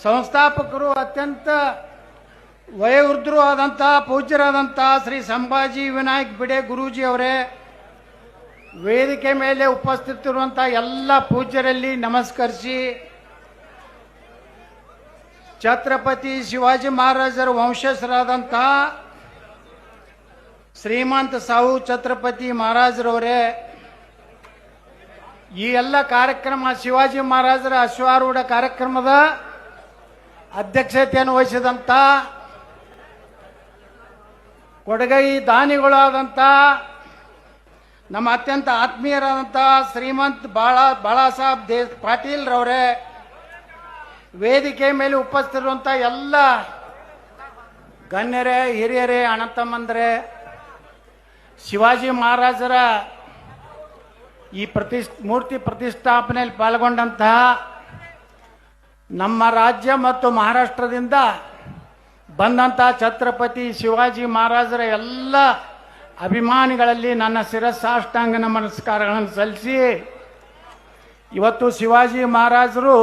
ಸಂಸ್ಥಾಪಕರು ಅತ್ಯಂತ ವಯೋವೃದ್ಧರು ಆದಂಥ ಪೂಜ್ಯರಾದಂಥ ಶ್ರೀ ಸಂಭಾಜಿ ವಿನಾಯಕ್ ಬಿಡೆ ಗುರೂಜಿ ಅವರೇ, ವೇದಿಕೆ ಮೇಲೆ ಉಪಸ್ಥಿತರಿರುವಂಥ ಎಲ್ಲ ಪೂಜ್ಯರಲ್ಲಿ ನಮಸ್ಕರಿಸಿ, ಛತ್ರಪತಿ ಶಿವಾಜಿ ಮಹಾರಾಜರ ವಂಶಸ್ಥರಾದಂಥ ಶ್ರೀಮಂತ ಸಾಹು ಛತ್ರಪತಿ ಮಹಾರಾಜರವರೇ, ಈ ಎಲ್ಲ ಕಾರ್ಯಕ್ರಮ ಶಿವಾಜಿ ಮಹಾರಾಜರ ಅಶ್ವಾರೂಢ ಕಾರ್ಯಕ್ರಮದ ಅಧ್ಯಕ್ಷತೆಯನ್ನು ವಹಿಸಿದಂಥ ಕೊಡಗೈ ದಾನಿಗಳಾದಂಥ ನಮ್ಮ ಅತ್ಯಂತ ಆತ್ಮೀಯರಾದಂಥ ಶ್ರೀಮಂತ್ ಬಾಳಾಸಾಹೇಬ್ ಪಾಟೀಲ್ ರವರೇ, ವೇದಿಕೆ ಮೇಲೆ ಉಪಸ್ಥಿತಿರುವಂಥ ಎಲ್ಲ ಗಣ್ಯರೇ, ಹಿರಿಯರೇ, ಅಣ್ಣತಮ್ಮಂದರೇ, ಶಿವಾಜಿ ಮಹಾರಾಜರ ಈ ಮೂರ್ತಿ ಪ್ರತಿಷ್ಠಾಪನೆಯಲ್ಲಿ ಪಾಲ್ಗೊಂಡಂತಹ ನಮ್ಮ ರಾಜ್ಯ ಮತ್ತು ಮಹಾರಾಷ್ಟ್ರದಿಂದ ಬಂದಂಥ ಛತ್ರಪತಿ ಶಿವಾಜಿ ಮಹಾರಾಜರ ಎಲ್ಲ ಅಭಿಮಾನಿಗಳಲ್ಲಿ ನನ್ನ ಶಿರಸಾಷ್ಟಾಂಗ ನಮಸ್ಕಾರಗಳನ್ನು ಸಲ್ಲಿಸಿ, ಇವತ್ತು ಶಿವಾಜಿ ಮಹಾರಾಜರು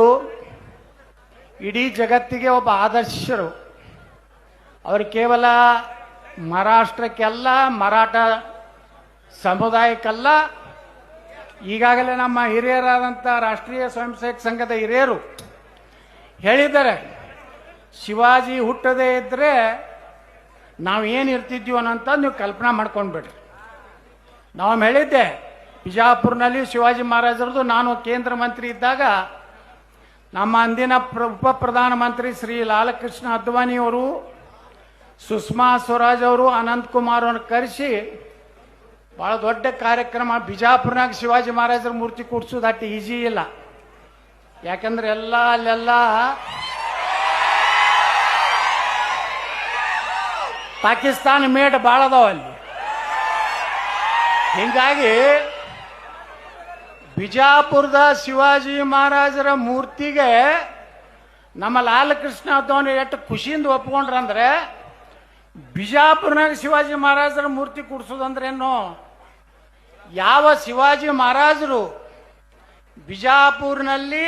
ಇಡೀ ಜಗತ್ತಿಗೆ ಒಬ್ಬ ಆದರ್ಶರು. ಅವರು ಕೇವಲ ಮಹಾರಾಷ್ಟ್ರಕ್ಕೆಲ್ಲ, ಮರಾಠ ಸಮುದಾಯಕ್ಕಲ್ಲ, ಈಗಾಗಲೇ ನಮ್ಮ ಹಿರಿಯರಾದಂಥ ರಾಷ್ಟ್ರೀಯ ಸ್ವಯಂ ಸೇವಕ ಸಂಘದ ಹಿರಿಯರು ಹೇಳಿದ್ದಾರೆ, ಶಿವಾಜಿ ಹುಟ್ಟದೇ ಇದ್ದರೆ ನಾವು ಏನು ಇರ್ತಿದ್ವಿ ಅನ್ನೋಂಥ ನೀವು ಕಲ್ಪನಾ ಮಾಡ್ಕೊಂಡ್ಬಿಡ್ರಿ. ನಾವು ಹೇಳಿದ್ದೆ, ಬಿಜಾಪುರ್ನಲ್ಲಿ ಶಿವಾಜಿ ಮಹಾರಾಜರದು ನಾನು ಕೇಂದ್ರ ಮಂತ್ರಿ ಇದ್ದಾಗ ನಮ್ಮ ಅಂದಿನ ಉಪ ಪ್ರಧಾನಮಂತ್ರಿ ಶ್ರೀ ಲಾಲಕೃಷ್ಣ ಅದ್ವಾನಿಯವರು, ಸುಷ್ಮಾ ಸ್ವರಾಜ್ ಅವರು, ಅನಂತಕುಮಾರ್ ಅವ್ರನ್ನ ಕರೆಸಿ ಭಾಳ ದೊಡ್ಡ ಕಾರ್ಯಕ್ರಮ, ಬಿಜಾಪುರ್ನಾಗ ಶಿವಾಜಿ ಮಹಾರಾಜರ ಮೂರ್ತಿ ಕೂಡಿಸೋದು ಅಷ್ಟು ಈಜಿ ಇಲ್ಲ. ಯಾಕಂದ್ರೆ ಅಲ್ಲೆಲ್ಲ ಪಾಕಿಸ್ತಾನ ಮೇಡ್ ಭಾಳ ಅದಾವ ಅಲ್ಲಿ. ಹಿಂಗಾಗಿ ಬಿಜಾಪುರದ ಶಿವಾಜಿ ಮಹಾರಾಜರ ಮೂರ್ತಿಗೆ ನಮ್ಮ ಲಾಲಕೃಷ್ಣ ಅದ್ವಾನಿ ಎಷ್ಟು ಖುಷಿಯಿಂದ ಒಪ್ಕೊಂಡ್ರಂದ್ರೆ, ಬಿಜಾಪುರ್ನಾಗ ಶಿವಾಜಿ ಮಹಾರಾಜರ ಮೂರ್ತಿ ಕೂಡಿಸೋದಂದ್ರೇನು, ಯಾವ ಶಿವಾಜಿ ಮಹಾರಾಜರು ಬಿಜಾಪುರ್ನಲ್ಲಿ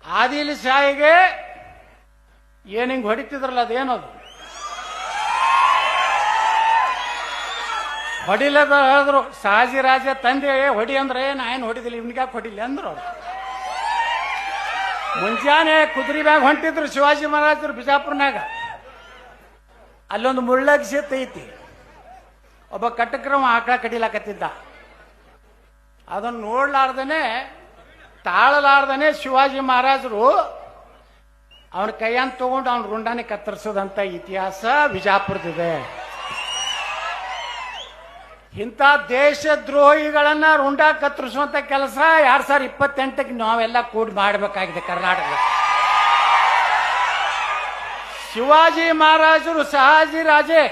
ಆದಿಲ್ ಶಾಹಿಗೆ ಏನು ಹಿಂಗೆ ಹೊಡಿತಿದ್ರಲ್ಲ, ಅದೇನದು ಹೊಡಿಲದ ಹೇಳಿದ್ರು. ಶಹಾಜಿ ರಾಜ ತಂದೆ ಹೊಡಿ ಅಂದ್ರೆ ನಾ ಏನು ಹೊಡಿದಿಲ್ಲ, ಇವ್ನಿಗ್ಯಾಕೆ ಹೊಡಿಲಿ ಅಂದ್ರು. ಅವ್ರು ಮುಂಜಾನೆ ಕುದುರೆ ಮ್ಯಾಗ ಹೊಂಟಿದ್ರು ಶಿವಾಜಿ ಮಹಾರಾಜರು ಬಿಜಾಪುರ್ನಾಗ. ಅಲ್ಲೊಂದು ಮುಳ್ಳಗ್ ಸೇತ್ ಐತಿ, ಒಬ್ಬ ಕಟಕ್ರಮ ಆಕಳ ಕಡಿಲಾಕತ್ತಿದ್ದ. ಅದನ್ನು ನೋಡ್ಲಾರ್ದನೆ, ತಾಳಲಾರ್ದನೆ ಶಿವಾಜಿ ಮಹಾರಾಜರು ಅವನ ಕೈಯನ್ನು ತಗೊಂಡು ಅವನ ರುಂಡಾನೆ ಕತ್ತರಿಸೋದಂತ ಇತಿಹಾಸ ಬಿಜಾಪುರದಿದೆ. ಇಂಥ ದೇಶದ್ರೋಹಿಗಳನ್ನ ರುಂಡ ಕತ್ತರಿಸುವಂತ ಕೆಲಸ 2028ಕ್ಕೆ ನಾವೆಲ್ಲ ಕೂಡಿ ಮಾಡಬೇಕಾಗಿದೆ ಕರ್ನಾಟಕ. ಶಿವಾಜಿ ಮಹಾರಾಜರು ಶಹಾಜಿ ರಾಜೇ,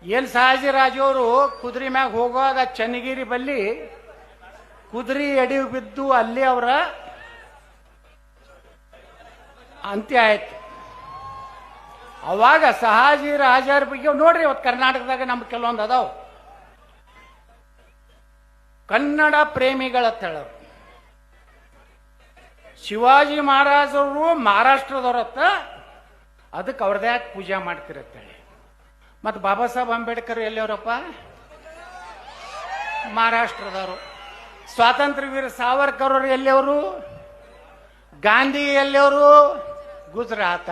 ಏನ್ ಶಹಾಜಿ ರಾಜವರು ಕುದುರೆ ಮ್ಯಾಗ ಹೋಗುವಾಗ ಚನ್ನಗಿರಿ ಬಲ್ಲಿ ಕುದುರೆ ಎಡಿ ಬಿದ್ದು ಅಲ್ಲಿ ಅವರ ಅಂತ್ಯ ಆಯ್ತು. ಅವಾಗ ಶಹಾಜಿ ರಾಜರ ಬಗ್ಗೆ ನೋಡ್ರಿ, ಇವತ್ತು ಕರ್ನಾಟಕದಾಗ ನಮ್ಗೆ ಕೆಲವೊಂದು ಅದಾವ ಕನ್ನಡ ಪ್ರೇಮಿಗಳ ಹೇಳೋರು. ಶಿವಾಜಿ ಮಹಾರಾಜರು ಮಹಾರಾಷ್ಟ್ರದವ್ರತ್ತ, ಅದಕ್ಕೆ ಅವ್ರದೇ ಯಾಕೆ ಪೂಜೆ ಮಾಡ್ತಿರತ್ತೇಳಿ. ಮತ್ತು ಬಾಬಾ ಸಾಹೇಬ್ ಅಂಬೇಡ್ಕರ್ ಎಲ್ಲಿಯವರಪ್ಪ? ಮಹಾರಾಷ್ಟ್ರದವರು. ಸ್ವಾತಂತ್ರ್ಯ ವೀರ ಸಾವರ್ಕರ್ ಅವರು ಎಲ್ಲಿಯವರು? ಗಾಂಧಿ ಎಲ್ಲಿಯವರು? ಗುಜರಾತ.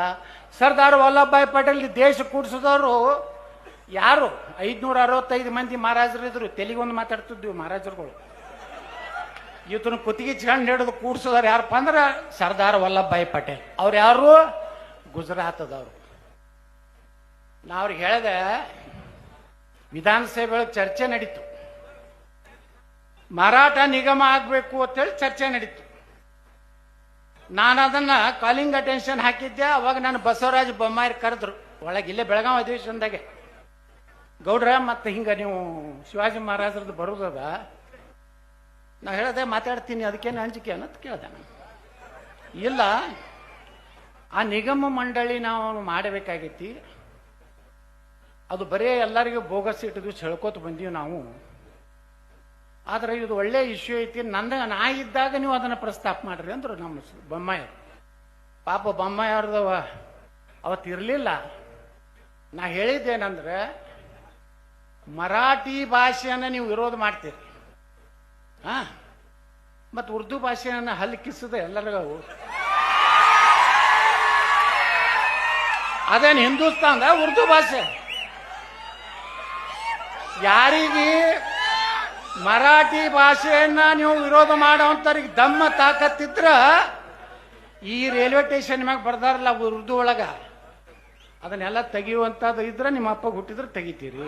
ಸರ್ದಾರ್ ವಲ್ಲಭಭಾಯಿ ಪಟೇಲ್ ದೇಶ ಕೂಡಿಸಿದವರು ಯಾರು? 565 ಮಂದಿ ಮಹಾರಾಜರು ಇದ್ರು. ತೆಲಿಗೊಂದು ಮಾತಾಡ್ತಿದ್ವಿ ಮಹಾರಾಜರುಗಳು. ಇವತ್ತನ್ನು ಕುತ್ತಿಗೆಚ್ಕೊಂಡು ಹಿಡಿದು ಕೂಡಿಸೋದಾರು ಯಾರಪ್ಪ ಅಂದ್ರೆ ಸರ್ದಾರ್ ವಲ್ಲಭಭಾಯಿ ಪಟೇಲ್. ಅವ್ರು ಯಾರು? ಗುಜರಾತದವರು. ನಾ ಅವ್ರಿಗೆ ಹೇಳಿದೆ, ವಿಧಾನಸಭೆ ಒಳಗೆ ಚರ್ಚೆ ನಡೀತು, ಮರಾಠ ನಿಗಮ ಆಗಬೇಕು ಅಂತೇಳಿ ಚರ್ಚೆ ನಡೀತು. ನಾನು ಅದನ್ನ ಕಾಲಿಂಗ್ ಅಟೆನ್ಷನ್ ಹಾಕಿದ್ದೆ. ಅವಾಗ ನಾನು ಬಸವರಾಜ ಬೊಮ್ಮಾಯಿ ಕರೆದ್ರು ಒಳಗೆ, ಇಲ್ಲೇ ಬೆಳಗಾವಿ ಅಧಿವೇಶನದಾಗೆ, ಗೌಡ್ರ ಮತ್ತೆ ಹಿಂಗೆ ನೀವು ಶಿವಾಜಿ ಮಹಾರಾಜರದ್ದು ಬರೋದದ. ನಾ ಹೇಳಿದೆ ಮಾತಾಡ್ತೀನಿ, ಅದಕ್ಕೇನು ಅಂಜಿಕೆ ಅನ್ನೋದು ಕೇಳ್ದೆ ನಾನು. ಇಲ್ಲ, ಆ ನಿಗಮ ಮಂಡಳಿ ನಾವು ಮಾಡಬೇಕಾಗೈತಿ, ಅದು ಬರೀ ಎಲ್ಲರಿಗೂ ಬೋಗಸ್ ಇಟ್ಟಿದ್ವಿ ಹೇಳ್ಕೋತ ಬಂದೀವಿ ನಾವು. ಆದರೆ ಇದು ಒಳ್ಳೆ ಇಶ್ಯೂ ಐತಿ, ನಾ ಇದ್ದಾಗ ನೀವು ಅದನ್ನು ಪ್ರಸ್ತಾಪ ಮಾಡ್ರಿ ಅಂದ್ರು ನಮ್ಮ ಬೊಮ್ಮಾಯಿ. ಪಾಪ ಬೊಮ್ಮಾಯಿಯವ್ರದವ ಅವತ್ತು ಇರಲಿಲ್ಲ. ನಾ ಹೇಳಿದ್ದೇನೆಂದ್ರೆ, ಮರಾಠಿ ಭಾಷೆಯನ್ನು ನೀವು ವಿರೋಧ ಮಾಡ್ತೀರಿ, ಮತ್ತು ಉರ್ದು ಭಾಷೆಯನ್ನು ಹಲ್ಕಿಸದ ಎಲ್ಲರಿಗೂ. ಅದೇನು ಹಿಂದೂಸ್ತಾನದ ಉರ್ದು ಭಾಷೆ? ಯಾರಿಗೆ ಮರಾಠಿ ಭಾಷೆಯನ್ನ ನೀವು ವಿರೋಧ ಮಾಡೋಂಥವ್ರಿಗೆ ದಮ್ಮ ತಾಕತ್ತಿದ್ರ ಈ ರೈಲ್ವೆ ಸ್ಟೇಷನ್ ಮ್ಯಾಗ ಬರ್ದಾರಲ್ಲ ಉರ್ದು ಒಳಗ, ಅದನ್ನೆಲ್ಲ ತೆಗೆಯುವಂಥದ್ದು ಇದ್ರೆ ನಿಮ್ಮ ಅಪ್ಪ ಹುಟ್ಟಿದ್ರೆ ತೆಗಿತೀರಿ.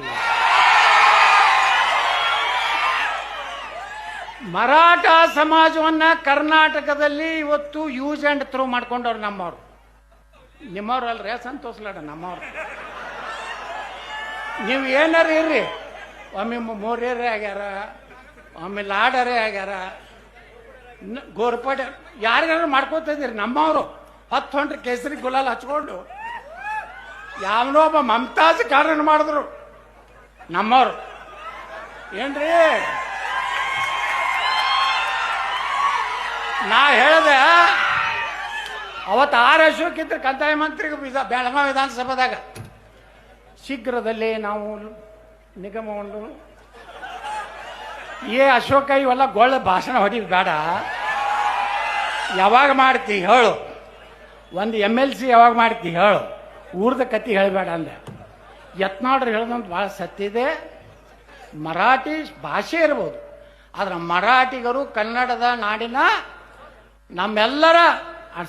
ಮರಾಠ ಸಮಾಜವನ್ನ ಕರ್ನಾಟಕದಲ್ಲಿ ಇವತ್ತು ಯೂಸ್ ಅಂಡ್ ಥ್ರೋ ಮಾಡ್ಕೊಂಡವ್ರು ನಮ್ಮವ್ರು. ನಿಮ್ಮವ್ರು ಅಲ್ರಿ ಸಂತೋಷ್ ಲಾಡ, ನಮ್ಮವ್ರು. ನೀವು ಏನಾರ ಇರ್ರಿ, ಒಮ್ಮೆ ಮೋರ್ಯರೇ ಆಗ್ಯಾರ, ಒಮ್ಮೆ ಲಾಡರೇ ಆಗ್ಯಾರ, ಗೋರ್ಪಡೆ ಯಾರಿಗಾರು ಮಾಡ್ಕೋತ ಇದ್ದೀರಿ. ನಮ್ಮವರು 10 ಹೊಂಟ್ರೆ ಕೇಸರಿ ಗುಲಾಲ್ ಹಚ್ಕೊಂಡು ಯಾವನೋ ಒಬ್ಬ ಮಮತಾಜ್ ಕಾರಣ ಮಾಡಿದ್ರು ನಮ್ಮವ್ರು. ಏನ್ರಿ ನಾ ಹೇಳ್ದೆ ಅವತ್ತು R ಅಶೋಕ್ ಇದ್ರೆ ಕಂದಾಯ ಮಂತ್ರಿಗೆ ಬೆಳಗಾವಿ ವಿಧಾನಸಭಾದಾಗ, ಶೀಘ್ರದಲ್ಲೇ ನಾವು ನಿಗಮವನ್ನು ಅಶೋಕ ಇವೆಲ್ಲ ಗೊಳ್ಳ ಭಾಷಣ ಹೊಡಿದ್ ಬೇಡ, ಯಾವಾಗ ಮಾಡ್ತಿ ಹೇಳು, ಒಂದು MLC ಯಾವಾಗ ಮಾಡ್ತಿ ಹೇಳು, ಊರ್ದ ಕತ್ತಿ ಹೇಳಬೇಡ ಅಂದೆ. ಯತ್ನಾಳ್ರು ಹೇಳ್ದಂತ ಭಾಳ ಸತ್ತಿದೆ. ಮರಾಠಿ ಭಾಷೆ ಇರ್ಬೋದು, ಆದ್ರೆ ಮರಾಠಿಗರು ಕನ್ನಡದ ನಾಡಿನ ನಮ್ಮೆಲ್ಲರ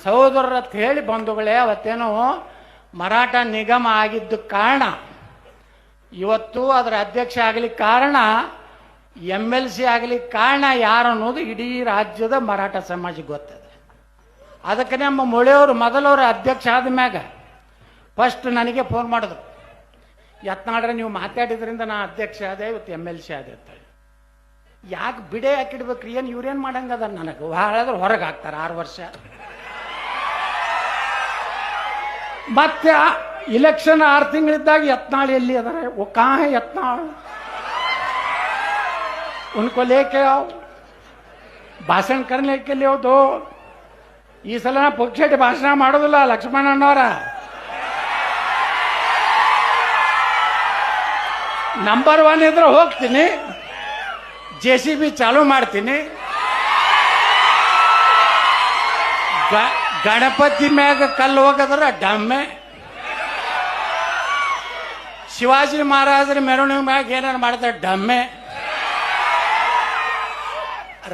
ಸಹೋದರರ ಅಂತ ಹೇಳಿ ಬಂಧುಗಳೇ. ಅವತ್ತೇನೋ ಮರಾಠ ನಿಗಮ ಆಗಿದ್ದ ಕಾರಣ ಇವತ್ತು ಅದರ ಅಧ್ಯಕ್ಷ ಆಗಲಿಕ್ಕೆ ಕಾರಣ, MLC ಆಗಲಿಕ್ಕೆ ಕಾರಣ ಯಾರು ಅನ್ನೋದು ಇಡೀ ರಾಜ್ಯದ ಮರಾಠ ಸಮಾಜಕ್ಕೆ ಗೊತ್ತದೆ. ಅದಕ್ಕೆ ನಮ್ಮ ಮೊಳೆಯವರು ಮೊದಲವರು ಅಧ್ಯಕ್ಷ ಆದ ಮ್ಯಾಗ ಫಸ್ಟ್ ನನಗೆ ಫೋನ್ ಮಾಡಿದ್ರು, ಯತ್ನಾಡ್ರೆ ನೀವು ಮಾತಾಡಿದ್ರಿಂದ ನಾ ಅಧ್ಯಕ್ಷ ಆದೆ, ಇವತ್ತು MLC ಆದೆ ಅಂತ. ಯಾಕೆ ಬಿಡೆ ಹಾಕಿಡ್ಬೇಕ್ರಿ, ಏನು ಇವ್ರೇನು ಮಾಡಂಗದ ನನಗೆ ಹಾಳಾದ್ರೆ ಹೊರಗೆ ಹಾಕ್ತಾರೆ 6 ವರ್ಷ. ಮತ್ತೆ ಇಲೆಕ್ಷನ್ 6 ತಿಂಗಳಿದ್ದಾಗ ಯತ್ನಾಳ್ ಎಲ್ಲಿ ಅದಾರೆ, ಕहाँ है यत्नाल, उनको लेके आओ, ಭಾಷಣ करने के लिए दो. ಈ ಸಲ ಪುಕ್ಷೇಟಿ ಭಾಷಣ ಮಾಡೋದಿಲ್ಲ ಲಕ್ಷ್ಮಣಣ್ಣವರ. ನಂಬರ್ 1 ಇದ್ರೆ ಹೋಗ್ತೀನಿ, JCB ಚಾಲು ಮಾಡ್ತೀನಿ, ಗಣಪತಿ ಮ್ಯಾಗ ಕಲ್ಲು ಹೋಗದ್ರ ಡಮ್ಮೆ, ಶಿವಾಜಿ ಮಹಾರಾಜರ ಮೆರವಣಿಗೆ ಮ್ಯಾಗ ಏನಾರು ಮಾಡ್ತಾರೆ ಡಮ್ಮೆ,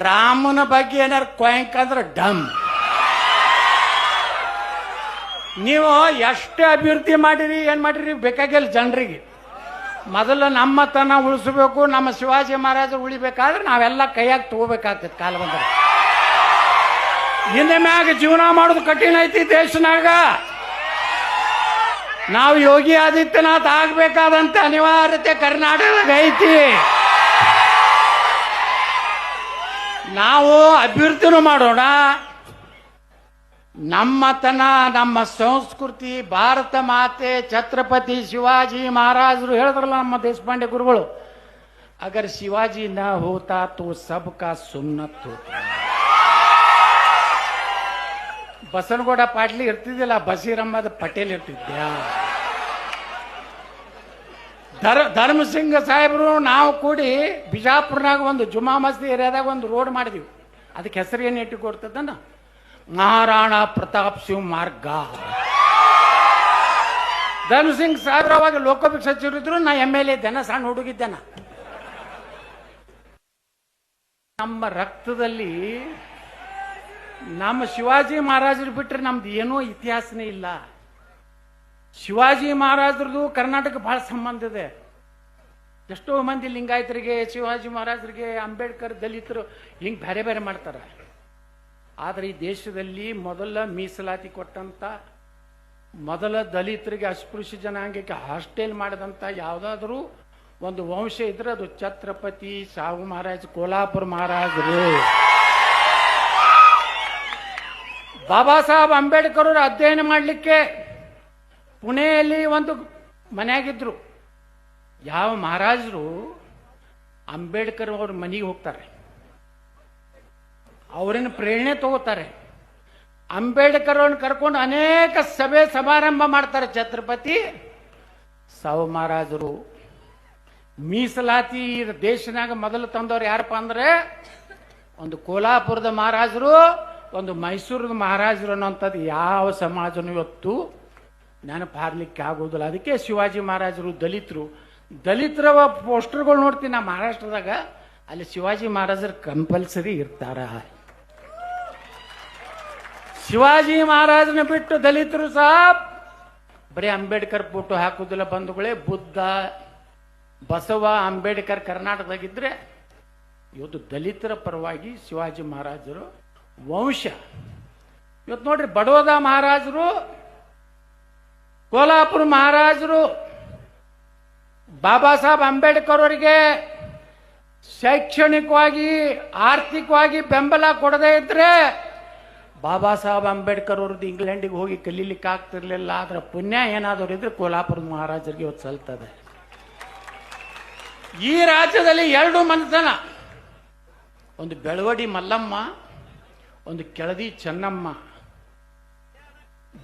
ರಾಮನ ಬಗ್ಗೆ ಏನಾರು ಕೊಯ್ಕ್ ಅಂದ್ರೆ ಡಮ್. ನೀವು ಎಷ್ಟು ಅಭಿವೃದ್ಧಿ ಮಾಡಿರಿ ಏನ್ ಮಾಡಿರಿ ಬೇಕಾಗಿಲ್ಲ ಜನರಿಗೆ. ಮೊದಲು ನಮ್ಮತನ ಉಳಿಸಬೇಕು, ನಮ್ಮ ಶಿವಾಜಿ ಮಹಾರಾಜರು ಉಳಿಬೇಕಾದ್ರೆ ನಾವೆಲ್ಲ ಕೈಯಾಗಿ ತಗೋಬೇಕಾಗ್ತದೆ ಕಾಲ ಬಂದ್ರೆ. ಹಿಂದೆ ಮ್ಯಾಗ ಜೀವನ ಮಾಡೋದು ಕಠಿಣ ಐತಿ ದೇಶನಾಗ. ನಾವು ಯೋಗಿ ಆದಿತ್ಯನಾಥ್ ಆಗ್ಬೇಕಾದಂತ ಅನಿವಾರ್ಯತೆ ಕರ್ನಾಟಕದಾಗ ಐತಿ. ನಾವು ಅಭಿವೃದ್ಧಿನೂ ಮಾಡೋಣ, ನಮ್ಮತನ ನಮ್ಮ ಸಂಸ್ಕೃತಿ ಭಾರತ ಮಾತೆ ಛತ್ರಪತಿ ಶಿವಾಜಿ ಮಹಾರಾಜರು ಹೇಳಿದ್ರಲ್ಲ ನಮ್ಮ ದೇಶಪಾಂಡೆ ಗುರುಗಳು, ಅಗರ್ ಶಿವಾಜಿ ನ ಹೋತಾ ತೋ ಸಬ್ಕಾ ಸುನ್ನತ್ ಹೋತಾ. ಬಸನಗೌಡ ಪಾಟ್ಲಿ ಇರ್ತಿದ್ದಿಲ್ಲ, ಬಸೀರಮ್ಮದ ಪಟೇಲ್ ಇರ್ತಿದ್ಯಾ. ಧರ್ಮಸಿಂಗ ಸಾಹೇಬರು ನಾವು ಕೂಡಿ ಬಿಜಾಪುರ್ನಾಗ ಒಂದು ಜುಮಾ ಮಸ್ದಿ ಏರಿಯಾದಾಗ ಒಂದು ರೋಡ್ ಮಾಡಿದ್ವಿ. ಅದಕ್ಕೆ ಹೆಸರು ಏನು ಇಟ್ಟು ಕೊಡ್ತದನ್ನ, ಮಹಾರಾಣಾ ಪ್ರತಾಪ್ ಸಿಂಗ್ ಮಾರ್ಗ. ಧರ್ಮಸಿಂಗ್ ಸಾಹೇಬ್ರು ಅವಾಗ ಲೋಕೋಪಯೋಗಿ ಸಚಿವರಿದ್ರು, ನಾ MLA ಇದ್ದೇನ, ಸಣ್ಣ ಹುಡುಗಿದ್ದೇನ. ನಮ್ಮ ರಕ್ತದಲ್ಲಿ ನಮ್ಮ ಶಿವಾಜಿ ಮಹಾರಾಜರು ಬಿಟ್ಟರೆ ನಮ್ದು ಏನೂ ಇತಿಹಾಸನೇ ಇಲ್ಲ. ಶಿವಾಜಿ ಮಹಾರಾಜರದು ಕರ್ನಾಟಕ ಬಹಳ ಸಂಬಂಧ ಇದೆ. ಎಷ್ಟೋ ಮಂದಿ ಲಿಂಗಾಯತರಿಗೆ, ಶಿವಾಜಿ ಮಹಾರಾಜರಿಗೆ, ಅಂಬೇಡ್ಕರ್, ದಲಿತರು ಹಿಂಗೆ ಬೇರೆ ಬೇರೆ ಮಾಡ್ತಾರೆ. ಆದರೆ ಈ ದೇಶದಲ್ಲಿ ಮೊದಲ ಮೀಸಲಾತಿ ಕೊಟ್ಟಂತ, ಮೊದಲ ದಲಿತರಿಗೆ ಅಸ್ಪೃಶ್ಯ ಜನಾಂಗಕ್ಕೆ ಹಾಸ್ಟೆಲ್ ಮಾಡಿದಂಥ ಯಾವುದಾದ್ರೂ ಒಂದು ವಂಶ ಇದ್ರೆ ಅದು ಛತ್ರಪತಿ ಸಾಹು ಮಹಾರಾಜ್, ಕೋಲ್ಹಾಪುರ ಮಹಾರಾಜರು. ಬಾಬಾ ಸಾಹೇಬ್ ಅಂಬೇಡ್ಕರ್ ಅವರು ಅಧ್ಯಯನ ಮಾಡಲಿಕ್ಕೆ ಪುಣೆಯಲ್ಲಿ ಒಂದು ಮನೆಯಾಗಿದ್ರು. ಯಾವ ಮಹಾರಾಜರು ಅಂಬೇಡ್ಕರ್ ಅವ್ರ ಮನೆಗೆ ಹೋಗ್ತಾರೆ, ಅವರನ್ನು ಪ್ರೇರಣೆ ತಗೋತಾರೆ. ಅಂಬೇಡ್ಕರ್ ಅವ್ರನ್ನ ಕರ್ಕೊಂಡು ಅನೇಕ ಸಭೆ ಸಮಾರಂಭ ಮಾಡ್ತಾರೆ ಛತ್ರಪತಿ ಸಾವು ಮಹಾರಾಜರು. ಮೀಸಲಾತಿ ದೇಶನಾಗ ಮೊದಲು ತಂದವ್ರು ಯಾರಪ್ಪ ಅಂದ್ರೆ ಒಂದು ಕೋಲ್ಹಾಪುರದ ಮಹಾರಾಜರು, ಒಂದು ಮೈಸೂರದ ಮಹಾರಾಜರು ಅನ್ನೋಂಥದ್ದು ಯಾವ ಸಮಾಜನೂ ಇವತ್ತು ನೆನಪು ಹಾರ್ಲಿಕ್ಕೆ ಆಗೋದಿಲ್ಲ. ಅದಕ್ಕೆ ಶಿವಾಜಿ ಮಹಾರಾಜರು ದಲಿತರ ಪೋಸ್ಟರ್ಗಳು ನೋಡ್ತೀನಿ ನಾ ಮಹಾರಾಷ್ಟ್ರದಾಗ, ಅಲ್ಲಿ ಶಿವಾಜಿ ಮಹಾರಾಜರು ಕಂಪಲ್ಸರಿ ಇರ್ತಾರ. ಶಿವಾಜಿ ಮಹಾರಾಜನ ಬಿಟ್ಟು ದಲಿತರು ಸಹ ಬರೀ ಅಂಬೇಡ್ಕರ್ ಫೋಟೋ ಹಾಕುದಿಲ್ಲ ಬಂಧುಗಳೇ. ಬುದ್ಧ, ಬಸವ, ಅಂಬೇಡ್ಕರ್ ಕರ್ನಾಟಕದಾಗಿದ್ರೆ ಇವತ್ತು ದಲಿತರ ಪರವಾಗಿ ಶಿವಾಜಿ ಮಹಾರಾಜರು ವಂಶ. ಇವತ್ತು ನೋಡ್ರಿ, ಬಡೋದ ಮಹಾರಾಜರು, ಕೋಲ್ಹಾಪುರ ಮಹಾರಾಜರು ಬಾಬಾ ಸಾಹೇಬ್ ಅಂಬೇಡ್ಕರ್ ಅವರಿಗೆ ಶೈಕ್ಷಣಿಕವಾಗಿ ಆರ್ಥಿಕವಾಗಿ ಬೆಂಬಲ ಕೊಡದೇ ಇದ್ರೆ ಬಾಬಾ ಸಾಹೇಬ್ ಅಂಬೇಡ್ಕರ್ ಅವ್ರದ್ದು ಇಂಗ್ಲೆಂಡಿಗೆ ಹೋಗಿ ಕಲೀಲಿಕ್ಕೆ ಆಗ್ತಿರ್ಲಿಲ್ಲ. ಅದರ ಪುಣ್ಯ ಏನಾದರೂ ಇದ್ರೆ ಕೋಲ್ಹಾಪುರದ ಮಹಾರಾಜರಿಗೆ ಇವತ್ತು ಸಲ್ತದೆ. ಈ ರಾಜ್ಯದಲ್ಲಿ ಎರಡು ಮನೆತನ, ಒಂದು ಬೆಳವಡಿ ಮಲ್ಲಮ್ಮ, ಒಂದು ಕೆಳದಿ ಚೆನ್ನಮ್ಮ.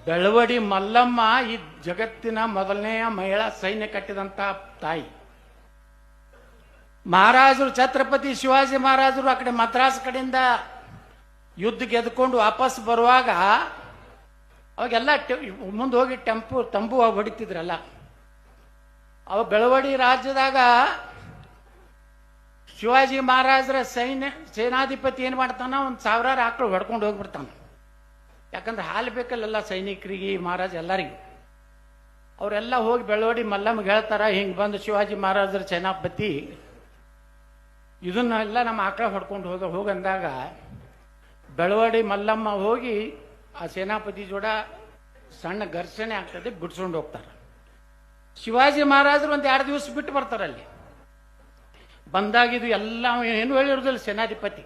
ಬೆಳವಡಿ ಮಲ್ಲಮ್ಮ ಈ ಜಗತ್ತಿನ ಮೊದಲನೆಯ ಮಹಿಳಾ ಸೈನ್ಯ ಕಟ್ಟಿದಂತ ತಾಯಿ. ಮಹಾರಾಜರು ಛತ್ರಪತಿ ಶಿವಾಜಿ ಮಹಾರಾಜರು ಆ ಕಡೆ ಮದ್ರಾಸ್ ಕಡೆಯಿಂದ ಯುದ್ಧ ಗೆದ್ಕೊಂಡು ವಾಪಸ್ ಬರುವಾಗ ಅವಾಗೆಲ್ಲ ಮುಂದೆ ಹೋಗಿ ತಂಬು ಹೊಡಿತಿದ್ರಲ್ಲ. ಅವ ಬೆಳವಡಿ ರಾಜ್ಯದಾಗ ಶಿವಾಜಿ ಮಹಾರಾಜರ ಸೇನಾಧಿಪತಿ ಏನ್ ಮಾಡ್ತಾನ, ಒಂದು 1000 ಆಕಳು ಹೊಡ್ಕೊಂಡು ಹೋಗ್ಬಿಡ್ತಾನ. ಯಾಕಂದ್ರೆ ಹಾಲು ಬೇಕಲ್ಲ ಸೈನಿಕರಿಗೆ, ಮಹಾರಾಜ ಎಲ್ಲರಿಗೂ. ಅವರೆಲ್ಲ ಹೋಗಿ ಬೆಳವಡಿ ಮಲ್ಲಮ್ಮಗೆ ಹೇಳ್ತಾರ, ಹಿಂಗೆ ಬಂದು ಶಿವಾಜಿ ಮಹಾರಾಜರ ಸೇನಾಪತಿ ಇದನ್ನೆಲ್ಲ ನಮ್ಮ ಆಕಳ ಹೊಡ್ಕೊಂಡು ಹೋಗಂದಾಗ ಬೆಳವಡಿ ಮಲ್ಲಮ್ಮ ಹೋಗಿ ಆ ಸೇನಾಪತಿ ಜೋಡ ಸಣ್ಣ ಘರ್ಷಣೆ ಆಗ್ತದೆ, ಬಿಡ್ಸ್ಕೊಂಡು ಹೋಗ್ತಾರೆ. ಶಿವಾಜಿ ಮಹಾರಾಜರು ಒಂದು 2 ದಿವಸ ಬಿಟ್ಟು ಬರ್ತಾರಲ್ಲಿ. ಬಂದಾಗಿದು ಎಲ್ಲ ಏನು ಹೇಳಿರೋದಿಲ್ಲ ಸೇನಾಧಿಪತಿ,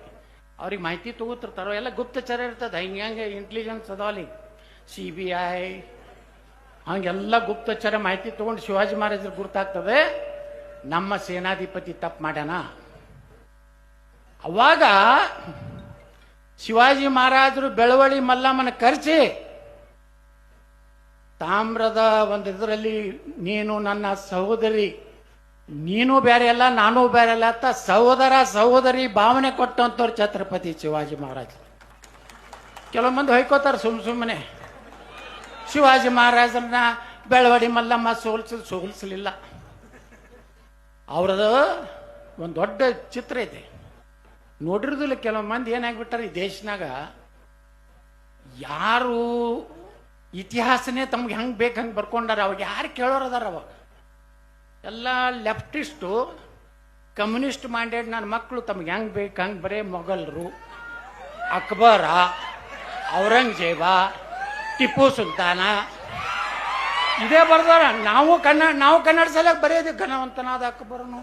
ಅವ್ರಿಗೆ ಮಾಹಿತಿ ತಗೋತಿರ್ತಾರೋ, ಎಲ್ಲ ಗುಪ್ತಚರ ಇರ್ತದೆ. ಹಿಂಗೆ ಇಂಟೆಲಿಜೆನ್ಸ್ ಅದಾವಲ್ಲಿ, CBI ಹಂಗೆಲ್ಲ ಗುಪ್ತಚರ ಮಾಹಿತಿ ತಗೊಂಡು ಶಿವಾಜಿ ಮಹಾರಾಜರು ಗುರ್ತಾಗ್ತದೆ ನಮ್ಮ ಸೇನಾಧಿಪತಿ ತಪ್ಪು ಮಾಡ್ಯಾನ. ಅವಾಗ ಶಿವಾಜಿ ಮಹಾರಾಜರು ಬೆಳವಡಿ ಮಲ್ಲಮ್ಮನ ಕರೆಸಿ ತಾಮ್ರದ ಒಂದು ಇದರಲ್ಲಿ, ನೀನು ನನ್ನ ಸಹೋದರಿ, ನೀನು ಬೇರೆ ಅಲ್ಲ ನಾನೂ ಬೇರೆ ಅಲ್ಲ ಅಂತ ಸಹೋದರ ಸಹೋದರಿ ಭಾವನೆ ಕೊಟ್ಟಂತವ್ರು ಛತ್ರಪತಿ ಶಿವಾಜಿ ಮಹಾರಾಜ. ಕೆಲವು ಮಂದಿ ಹೊಯ್ಕೋತಾರೆ ಸುಮ್ಮನೆ. ಶಿವಾಜಿ ಮಹಾರಾಜರನ್ನ ಬೆಳವಡಿ ಮಲ್ಲಮ್ಮ ಸೋಲಿಸಲಿಲ್ಲ. ಅವ್ರದ್ದು ಒಂದು ದೊಡ್ಡ ಚಿತ್ರ ಇದೆ, ನೋಡಿರೋದಿಲ್ಲ ಕೆಲವು ಮಂದಿ. ಏನಾಗ್ಬಿಟ್ಟಾರೆ ಈ ದೇಶನಾಗ, ಯಾರು ಇತಿಹಾಸನೇ ತಮ್ಗೆ ಹೆಂಗೆ ಬೇಕು ಹಂಗೆ ಬರ್ಕೊಂಡಾರ, ಅವಾಗ ಯಾರು ಕೇಳೋರದಾರ. ಅವಾಗ ಎಲ್ಲ ಲೆಫ್ಟಿಸ್ಟು ಕಮ್ಯುನಿಸ್ಟ್ ಮೈಂಡೆಡ್ ನನ್ನ ಮಕ್ಕಳು ತಮ್ಗೆ ಹೆಂಗೆ ಬೇಕು ಹಂಗೆ ಬರೇ ಮೊಘಲರು, ಅಕ್ಬರ, ಔರಂಗಜೇಬ, ಟಿಪ್ಪು ಸುಲ್ತಾನ ಇದೇ ಬರ್ದಾರ. ನಾವು ಕನ್ನಡ ಸಲಕ್ಕೆ ಬರೆಯೋದು ಘನವಂತನಾದ ಅಕ್ಬರನು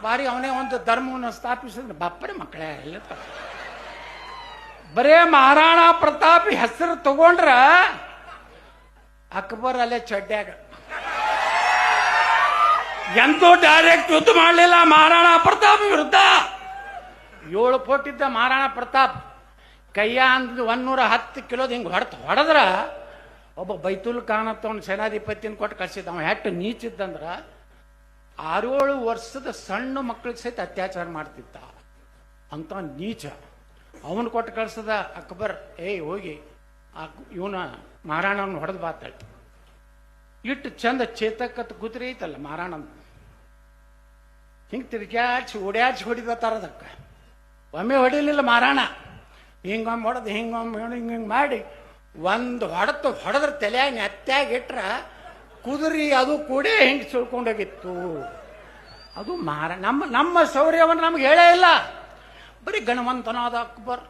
ಬಾರಿ ಅವನೇ ಒಂದು ಧರ್ಮವನ್ನು ಸ್ಥಾಪಿಸಿದ ಬಾಪರೆ ಮಕ್ಕಳೇ. ಎಲ್ಲ ಬರೇ ಮಹಾರಾಣಾ ಪ್ರತಾಪ್ ಹೆಸರು ತಗೊಂಡ್ರ ಅಕ್ಬರ್ ಅಲ್ಲೇ ಚಡ್ಡ್ಯಾಗ. ಎಂತೂ ಡೈರೆಕ್ಟ್ ಯುದ್ಧ ಮಾಡಲಿಲ್ಲ ಮಹಾರಾಣಾ ಪ್ರತಾಪ್ ವಿರುದ್ಧ. 7 ಫುಟ್ ಇದ್ದ ಮಹಾರಾಣಾ ಪ್ರತಾಪ್ ಕೈಯ ಅಂದ್ 110 ಕಿಲೋದ ಹಿಂಗೆ ಹೊಡೆದ್ರ ಒಬ್ಬ ಬೈತುಲ್ ಖಾನ್ ಅಂತ ಅವ್ನ ಸೇನಾಧಿಪತಿಯನ್ನು ಕೊಟ್ಟು ಕಳ್ಸಿದ್ದ. ಅವ ಹೆಟ್ಟು ನೀಚಿದ್ದಂದ್ರ 6-7 ವರ್ಷದ ಸಣ್ಣ ಮಕ್ಕಳಿಗೆ ಸಹಿತ ಅತ್ಯಾಚಾರ ಮಾಡ್ತಿದ್ದ ಅಂತ ನೀಚ. ಅವನು ಕೊಟ್ಟು ಕಳ್ಸದ ಅಕ್ಬರ್, ಹೋಗಿ ಇವನ ಮಹಾರಾಣವನ್ನು ಹೊಡೆದು ಬಾತಾಳೆ. ಇಟ್ಟು ಚಂದ ಚೇತಕತ್ ಕುದುರೆ ಐತಲ್ಲ ಮಹಾರಾಣನ, ಹಿಂಗೆ ತಿರ್ಗ್ಯಾಡ್ಸಿ ಓಡ್ಯಾಡ್ಸಿ ಹೊಡಿದತ್ತಾರ. ಅದಕ್ಕೆ ಒಮ್ಮೆ ಹೊಡಿಲಿಲ್ಲ ಮಹಾರಾಣ, ಹಿಂಗೊಮ್ಮೆ ಹೊಡೆದು ಹಿಂಗೊಮ್ಮೆ ಹಿಂಗೆ ಮಾಡಿ ಒಂದು ಹೊಡೆದ್ರೆ ತಲೆಯಾಗ ನೆತ್ತಾಗಿ ಇಟ್ರ ಕುದುರೆ ಅದು ಕೂಡ ಹಿಂಗೆ ಸುಳ್ಕೊಂಡೋಗಿತ್ತು. ಅದು ನಮ್ಮ ಶೌರ್ಯವನ್ನು ನಮ್ಗೆ ಹೇಳೇ ಇಲ್ಲ. ಬರೀ ಗಣವಂತನಾದ ಅಕ್ಬರ್,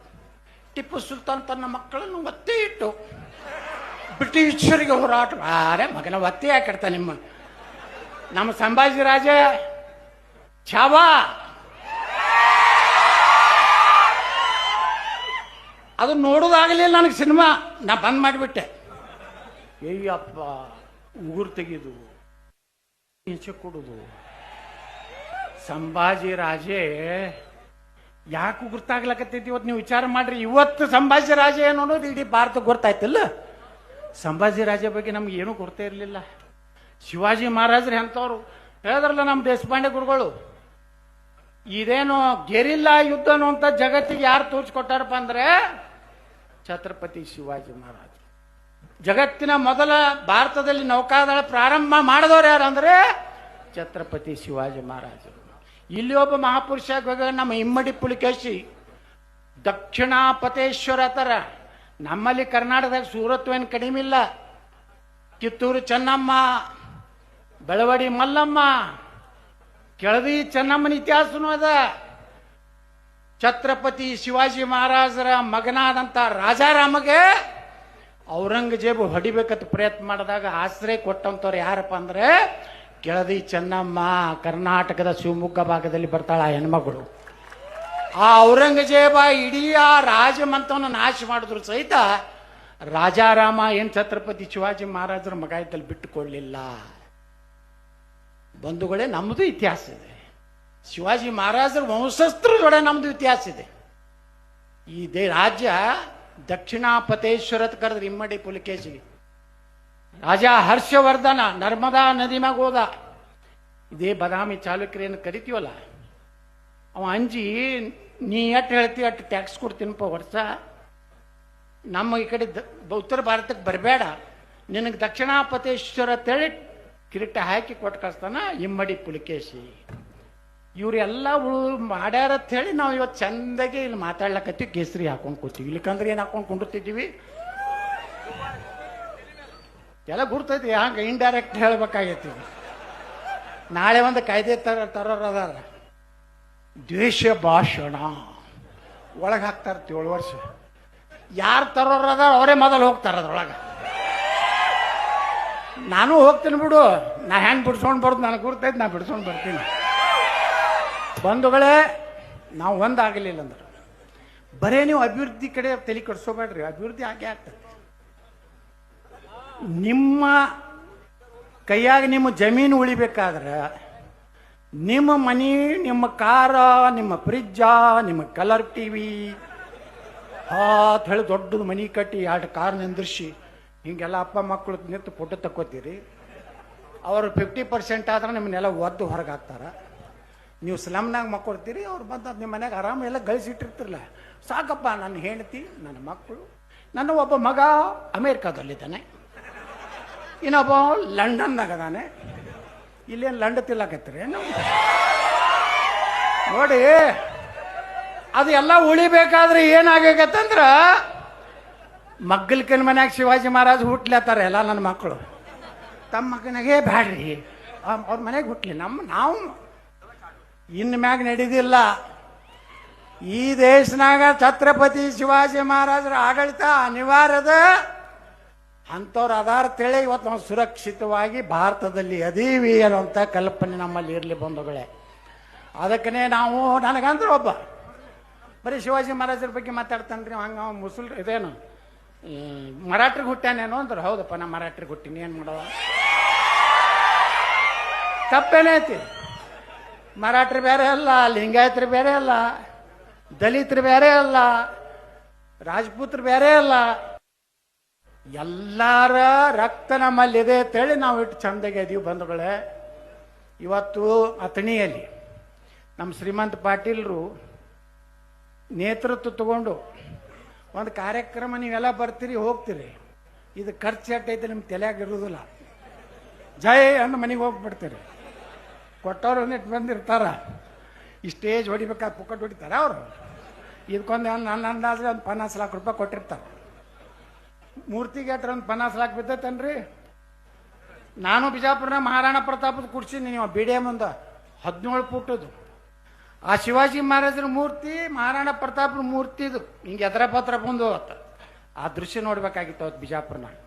ಟಿಪ್ಪು ಸುಲ್ತಾನ್ ತನ್ನ ಮಕ್ಕಳನ್ನು ಒತ್ತೆ ಇಟ್ಟು ಬ್ರಿಟಿಷರಿಗೆ ಹೋರಾಟ. ಅರೆ ಮಗನ ಒತ್ತೆ ಯಾಕಿಡ್ತ ನಮ್ಮ ಸಂಭಾಜಿ ರಾಜ ಛಾವಾ ಅದು ನೋಡೋದಾಗಲಿಲ್ಲ ನನಗೆ ಸಿನಿಮಾ. ನಾ ಬಂದ್ ಮಾಡಿಬಿಟ್ಟೆ. ಅಯ್ಯಪ್ಪ, ಉಗುರು ತೆಗೆದು ಈಚೆ ಕೊಡುದು. ಸಂಭಾಜಿ ರಾಜೇ ಯಾಕೆ ಗುರ್ತಾಗ್ಲಕತ್ತೈತಿ ಇವತ್ತು ನೀವು ವಿಚಾರ ಮಾಡ್ರಿ. ಇವತ್ತು ಸಂಭಾಜಿ ರಾಜ ಏನು ಅನ್ನೋದು ಇಡೀ ಭಾರತ ಗೊತ್ತಾಯ್ತಿಲ್ಲ. ಸಂಭಾಜಿ ರಾಜ ಬಗ್ಗೆ ನಮ್ಗೆ ಏನೂ ಗೊತ್ತೇ ಇರಲಿಲ್ಲ. ಶಿವಾಜಿ ಮಹಾರಾಜರು ಎಂಥವ್ರು ಹೇಳಿದ್ರಲ್ಲ ನಮ್ಮ ದೇಶಪಾಂಡೆ ಗುರುಗಳು, ಇದೇನು ಗೆರಿಲ್ಲಾ ಯುದ್ಧ ಅಂತ ಜಗತ್ತಿಗೆ ಯಾರು ತೋರಿಸ್ಕೊಟ್ಟಾರಪ್ಪ ಅಂದ್ರೆ ಛತ್ರಪತಿ ಶಿವಾಜಿ ಮಹಾರಾಜ್. ಜಗತ್ತಿನ ಮೊದಲ ಭಾರತದಲ್ಲಿ ನೌಕಾದಳ ಪ್ರಾರಂಭ ಮಾಡಿದವರು ಯಾರು ಅಂದ್ರೆ ಛತ್ರಪತಿ ಶಿವಾಜಿ ಮಹಾರಾಜರು. ಇಲ್ಲಿ ಒಬ್ಬ ಮಹಾಪುರುಷ ನಮ್ಮ ಇಮ್ಮಡಿ ಪುಲಿಕೇಶಿ ದಕ್ಷಿಣಾಪತೇಶ್ವರ ತರ. ನಮ್ಮಲ್ಲಿ ಕರ್ನಾಟಕದಾಗ ಸೂರತ್ವೇನು ಕಡಿಮೆ ಇಲ್ಲ. ಕಿತ್ತೂರು ಚೆನ್ನಮ್ಮ, ಬೆಳವಡಿ ಮಲ್ಲಮ್ಮ, ಕೆಳದಿ ಚೆನ್ನಮ್ಮನ ಇತಿಹಾಸನೂ ಅದ. ಛತ್ರಪತಿ ಶಿವಾಜಿ ಮಹಾರಾಜರ ಮಗನಾದಂತ ರಾಜಾರಾಮಗೆ ಔರಂಗಜೇಬು ಹೊಡಿಬೇಕಂತ ಪ್ರಯತ್ನ ಮಾಡಿದಾಗ ಆಶ್ರಯ ಕೊಟ್ಟಂತವ್ರು ಯಾರಪ್ಪ ಅಂದ್ರೆ ಕೆಳದಿ ಚೆನ್ನಮ್ಮ. ಕರ್ನಾಟಕದ ಶಿವಮೊಗ್ಗ ಭಾಗದಲ್ಲಿ ಬರ್ತಾಳ ಆ ಹೆಣ್ಮಗಳು. ಆ ಔರಂಗಜೇಬ ಇಡೀ ಆ ರಾಜಮಂತವನ್ನು ನಾಶ ಮಾಡಿದ್ರು ಸಹಿತ ರಾಜಾರಾಮ ಏನ್ ಛತ್ರಪತಿ ಶಿವಾಜಿ ಮಹಾರಾಜರ ಮಗ ಇದ್ದಲ್ಲಿ ಬಿಟ್ಟುಕೊಳ್ಳಿಲ್ಲ. ಬಂಧುಗಳೇ, ನಮ್ಮದು ಇತಿಹಾಸ ಇದೆ. ಶಿವಾಜಿ ಮಹಾರಾಜರ ವಂಶಸ್ಥರ ಜೊತೆ ನಮ್ದು ಇತಿಹಾಸ ಇದೆ. ಈ ರಾಜ್ಯ ದಕ್ಷಿಣಾಪತೇಶ್ವರ ಕರೆದ್ರೆ ಇಮ್ಮಡಿ ಪುಲಿಕೇಶಿ. ರಾಜ ಹರ್ಷವರ್ಧನ ನರ್ಮದಾ ನದಿ ಮ್ಯಾಗ ಹೋದ. ಇದೇ ಬದಾಮಿ ಚಾಲುಕ್ಯರೇನು ಕರಿತೀವಲ್ಲ, ಅವ ಅಂಜಿ ನೀ ಎಟ್ಟು ಹೇಳ್ತೀವಿ ಅಟ್ಟು ಟ್ಯಾಕ್ಸ್ ಕೊಡ್ತೀನಪ್ಪ ವರ್ಷ, ನಮ್ಮ ಈ ಕಡೆ ಉತ್ತರ ಭಾರತಕ್ಕೆ ಬರಬೇಡ, ನಿನಗೆ ದಕ್ಷಿಣಾಪತೇಶ್ವರ ಅಂತೇಳಿ ಕಿರೀಟ ಹಾಕಿ ಕೊಟ್ಟು ಕಳಿಸ್ತಾನ ಇಮ್ಮಡಿ ಪುಲಿಕೇಶಿ. ಇವರೆಲ್ಲ ಮಾಡ್ಯಾರ ಅಂತ ಹೇಳಿ ನಾವು ಇವತ್ತು ಚಂದಾಗಿ ಇಲ್ಲಿ ಮಾತಾಡ್ಲಕತ್ತೀವಿ, ಕೇಸರಿ ಹಾಕೊಂಡು ಕೂತೀವಿ. ಇಲ್ಲಿಕಂದ್ರೆ ಏನು ಹಾಕೊಂಡು ಕುಂಡಿರ್ತಿದ್ದೀವಿ ಎಲ್ಲ ಗುರ್ತೈತಿ. ಹಂಗೆ ಇಂಡೈರೆಕ್ಟ್ ಹೇಳ್ಬೇಕಾಗೈತಿ. ನಾಳೆ ಒಂದು ಕಾಯ್ದೆ ತರೋರು ಅದಾರ, ದ್ವೇಷ ಭಾಷಣ ಒಳಗೆ ಹಾಕ್ತಾರೆ 7 ವರ್ಷ. ಯಾರು ತರೋರು ಅದಾರ ಅವರೇ ಮೊದಲು ಹೋಗ್ತಾರ ಅದ್ರೊಳಗೆ. ನಾನು ಹೋಗ್ತೀನಿ ಬಿಡು, ನಾ ಹೆಂಗೆ ಬಿಡ್ಸ್ಕೊಂಡು ಬರೋದು ನನಗೆ ಗುರ್ತೈತಿ, ನಾ ಬಿಡ್ಸ್ಕೊಂಡು ಬರ್ತೀನಿ. ಬಂಧುಗಳೇ, ನಾವು ಒಂದಾಗಲಿಲ್ಲ ಅಂದ್ರೆ ಬರೇ ನೀವು ಅಭಿವೃದ್ಧಿ ಕಡೆ ತಲೆ ಕೆಡಿಸೋಬೇಡ್ರಿ. ಅಭಿವೃದ್ಧಿ ಆಗೇ ಆಗ್ತದೆ. ನಿಮ್ಮ ಕೈಯಾಗ ನಿಮ್ಮ ಜಮೀನು ಉಳಿಬೇಕಾದ್ರೆ ನಿಮ್ಮ ಮನಿ, ನಿಮ್ಮ ಕಾರ, ನಿಮ್ಮ ಫ್ರಿಜ್ಜ, ನಿಮ್ಮ ಕಲರ್ ಟಿವಿ ಅಂತ ಹೇಳಿ ದೊಡ್ಡದು ಮನಿ ಕಟ್ಟಿ 2 ಕಾರ್ ನಿಂದ್ರಿಸಿ ಹಿಂಗೆಲ್ಲ ಅಪ್ಪ ಮಕ್ಕಳು ನಿಂತು ಫೋಟೋ ತಕ್ಕೋತೀರಿ. ಅವರು 50% ಆದ್ರೆ ನಿಮ್ಮನ್ನೆಲ್ಲ ಒದ್ದು ಹೊರಗೆ ಹಾಕ್ತಾರ. ನೀವು ಸ್ಲಮ್ನಾಗ ಮಕ್ಕೊಡ್ತೀರಿ, ಅವ್ರು ಬಂದ ನಿಮ್ಮ ಮನೆಯಾಗ ಆರಾಮ ಎಲ್ಲ ಗಳಿಸಿಟ್ಟಿರ್ತಿರಲ್ಲ. ಸಾಕಪ್ಪ, ನನ್ನ ಹೆಂಡತಿ, ನನ್ನ ಮಕ್ಕಳು, ನನ್ನ ಒಬ್ಬ ಮಗ ಅಮೇರಿಕಾದಲ್ಲಿದ್ದಾನೆ, ಇನ್ನೊಬ್ಬ ಲಂಡನ್ದಾಗ ಅದಾನೆ. ಇಲ್ಲೇನು ಲಂಡ ತಿಲ್ಲಕತ್ತೀರಿ ನೋಡಿ. ಅದು ಎಲ್ಲ ಉಳಿಬೇಕಾದ್ರೆ ಏನಾಗತ್ತಂದ್ರ ಮಗ್ಗಲ್ಕನ ಮನ್ಯಾಗ ಶಿವಾಜಿ ಮಹಾರಾಜ್ ಹುಟ್ಲತ್ತಾರ ಎಲ್ಲ ನನ್ನ ಮಕ್ಕಳು. ತಮ್ಮ ಮಗನಾಗೆ ಬ್ಯಾಡ್ರಿ, ಅವ್ರ ಮನೆಗೆ ಹುಟ್ಲಿ. ನಾವು ಇನ್ನು ಮ್ಯಾಗ ನಡೆದಿಲ್ಲ. ಈ ದೇಶನಾಗ ಛತ್ರಪತಿ ಶಿವಾಜಿ ಮಹಾರಾಜರ ಆಡಳಿತ ಅನಿವಾರ್ಯದ. ಅಂಥವ್ರು ಅದಾರ ತಿಳಿ ಇವತ್ತು ನಾವು ಸುರಕ್ಷಿತವಾಗಿ ಭಾರತದಲ್ಲಿ ಅದೀವಿ ಅನ್ನುವಂಥ ಕಲ್ಪನೆ ನಮ್ಮಲ್ಲಿ ಇರಲಿ ಬಂಧುಗಳೇ. ಅದಕ್ಕೇ ನಾವು, ನನಗಂದ್ರೆ ಒಬ್ಬ ಬರೀ ಶಿವಾಜಿ ಮಹಾರಾಜರ ಬಗ್ಗೆ ಮಾತಾಡ್ತಾನ್ರಿ ಹಂಗೆ ಇದೇನು ಮರಾಠರಿಗೆ ಹುಟ್ಟ್ಯಾನೇನೋ ಅಂದ್ರೆ, ಹೌದಪ್ಪ ನಾ ಮರಾಠರಿಗೆ ಹುಟ್ಟಿನಿ, ಏನು ಮಾಡೋ ತಪ್ಪೇನೈತಿ. ಮರಾಠರು ಬೇರೆ ಅಲ್ಲ, ಲಿಂಗಾಯತರು ಬೇರೆ ಅಲ್ಲ, ದಲಿತರು ಬೇರೆ ಅಲ್ಲ, ರಾಜಪೂತರು ಬೇರೆ ಅಲ್ಲ. ಎಲ್ಲರ ರಕ್ತ ನಮ್ಮಲ್ಲಿದೆ ಅಂತೇಳಿ ನಾವು ಇಟ್ಟು ಚಂದಾಗಿ ಅದೀವಿ ಬಂಧುಗಳೇ. ಇವತ್ತು ಅಥಣಿಯಲ್ಲಿ ನಮ್ಮ ಶ್ರೀಮಂತ ಪಾಟೀಲ್ರು ನೇತೃತ್ವ ತಗೊಂಡು ಒಂದು ಕಾರ್ಯಕ್ರಮ, ನೀವೆಲ್ಲ ಬರ್ತೀರಿ ಹೋಗ್ತೀರಿ, ಇದು ಖರ್ಚು ಎಟ್ಟೈತೆ ನಿಮ್ಮ ತಲೆಯಾಗ ಇರೋದಿಲ್ಲ. ಜೈ ಅಂದು ಮನೆಗೆ ಹೋಗ್ಬಿಡ್ತೀರಿ. ಕೊಟ್ಟವ್ರು ಒಂದಿಟ್ಟು ಬಂದಿರ್ತಾರ, ಈ ಸ್ಟೇಜ್ ಹೊಡಿಬೇಕಾದ್ರೆ ಪುಕ್ಕಟ್ಟು ಹೊಡಿತಾರೆ ಅವರು. ಇದಕ್ಕೊಂದು ನನ್ನ ಅಂದಾಜು ಒಂದು 50 ಲಕ್ಷ ರೂಪಾಯಿ ಕೊಟ್ಟಿರ್ತಾರೆ. ಮೂರ್ತಿಗೆ ಹತ್ರ ಒಂದು 50 ಲಕ್ಷ ಬಿದ್ದೈತನ್ರಿ. ನಾನು ಬಿಜಾಪುರನ ಮಹಾರಾಣಾ ಪ್ರತಾಪದ ಕುಡ್ಸೀನಿ, ನೀವು ಬಿಡಿಯ ಮುಂದೆ 17 ಫುಟ್ಟದು. ಆ ಶಿವಾಜಿ ಮಹಾರಾಜರ ಮೂರ್ತಿ ಮಹಾರಾಣಾ ಪ್ರತಾಪನ ಮೂರ್ತಿ ಇದು ಹಿಂಗೆ ಎದ್ರ ಪತ್ರ ಬಂದು ಹೋಗತ್ತ. ಆ ದೃಶ್ಯ ನೋಡ್ಬೇಕಾಗಿತ್ತು ಅವತ್ತು ಬಿಜಾಪುರನಾಗ.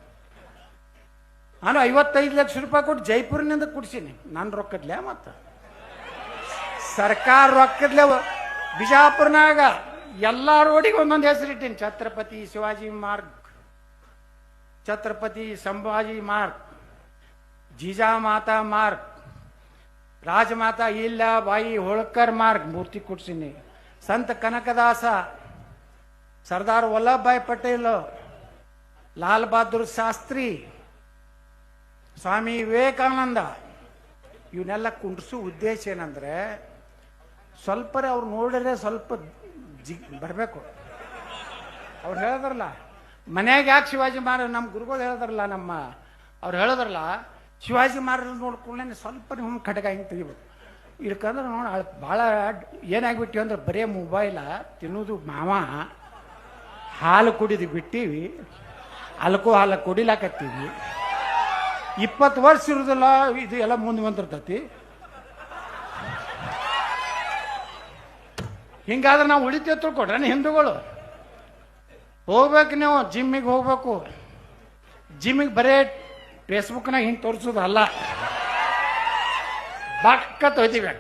ನಾನು 55 ಲಕ್ಷ ರೂಪಾಯಿ ಕೊಟ್ಟು ಜೈಪುರಿನಿಂದ ಕುಡ್ಸೀನಿ. ನನ್ನ ರೊಕ್ಕದ್ಲೆ, ಮತ್ತು ಸರ್ಕಾರ ರೊಕ್ಕದ್ಲೆ. ಬಿಜಾಪುರನಾಗ ಎಲ್ಲ ರೋಡಿಗೆ ಒಂದೊಂದು ಹೆಸರಿಟ್ಟೀನಿ. ಛತ್ರಪತಿ ಶಿವಾಜಿ ಮಾರ್ಗ್, ಛತ್ರಪತಿ ಸಂಭಾಜಿ ಮಾರ್ಗ್, ಜೀಜಾಮಾತಾ ಮಾರ್ಗ್, ರಾಜಮಾತಾ ಇಲ್ಲ ಬಾಯಿ ಹೋಳ್ಕರ್ ಮಾರ್ಗ್ ಮೂರ್ತಿ ಕೊಡ್ಸೀನಿ. ಸಂತ ಕನಕದಾಸ, ಸರ್ದಾರ್ ವಲ್ಲಭಭಾಯ್ ಪಟೇಲ್, ಲಾಲ್ ಬಹದ್ದೂರ್ ಶಾಸ್ತ್ರಿ, ಸ್ವಾಮಿ ವಿವೇಕಾನಂದ, ಇವನ್ನೆಲ್ಲ ಕುಂಡ್ರಿಸೋ ಉದ್ದೇಶ ಏನಂದ್ರೆ ಸ್ವಲ್ಪ ಅವ್ರು ನೋಡಿದ್ರೆ ಸ್ವಲ್ಪ ಬರಬೇಕು. ಅವ್ರು ಹೇಳಿದ್ರಲ್ಲ ಮನ್ಯಾಗ ಯಾಕೆ ಶಿವಾಜಿ ಮಹಾರಾಜ್, ನಮ್ಮ ಗುರುಗಳು ಹೇಳಿದ್ರಲ್ಲ, ಅವ್ರು ಹೇಳಿದ್ರಲ್ಲ ಶಿವಾಜಿ ಮಹಾರಾಜ್ ನೋಡ್ಕೊಂಡೇನೆ ಸ್ವಲ್ಪ ನಿಮ್ಮ ಖಡ್ಗ ಹಿಂಗೆ ತೆಗಿಬೇಕು. ಇಳ್ಕಂದ್ರೆ ನೋಡಿ ಭಾಳ ಏನಾಗ್ಬಿಟ್ಟಿವಿ ಅಂದ್ರೆ ಬರೇ ಮೊಬೈಲ ತಿನ್ನೋದು ಮಾವ, ಹಾಲು ಕುಡಿದು ಬಿಟ್ಟಿವಿ, ಹಾಲು ಕುಡಿಲಾಕತ್ತೀವಿ. 20 ವರ್ಷ ಇರೋದಿಲ್ಲ, ಇದು ಎಲ್ಲ ಮುಂದೆ ಬಂದಿರ್ತತಿ. ಹಿಂಗಾದ್ರೆ ನಾವು ಉಳಿತೀವಿ ತಿಳ್ಕೊಡ್ರೆ ಹಿಂದೂಗಳು. ಹೋಗ್ಬೇಕು, ನೀವು ಜಿಮ್ಮಿಗೆ ಹೋಗ್ಬೇಕು. ಜಿಮ್ಮಿಗೆ ಬರೇ ಫೇಸ್ಬುಕ್ನಾಗ ಹಿಂಗೆ ತೋರಿಸೋದು ಅಲ್ಲ, ಬಾಕ್ಕ ತೊಯ್ತೀವಿ,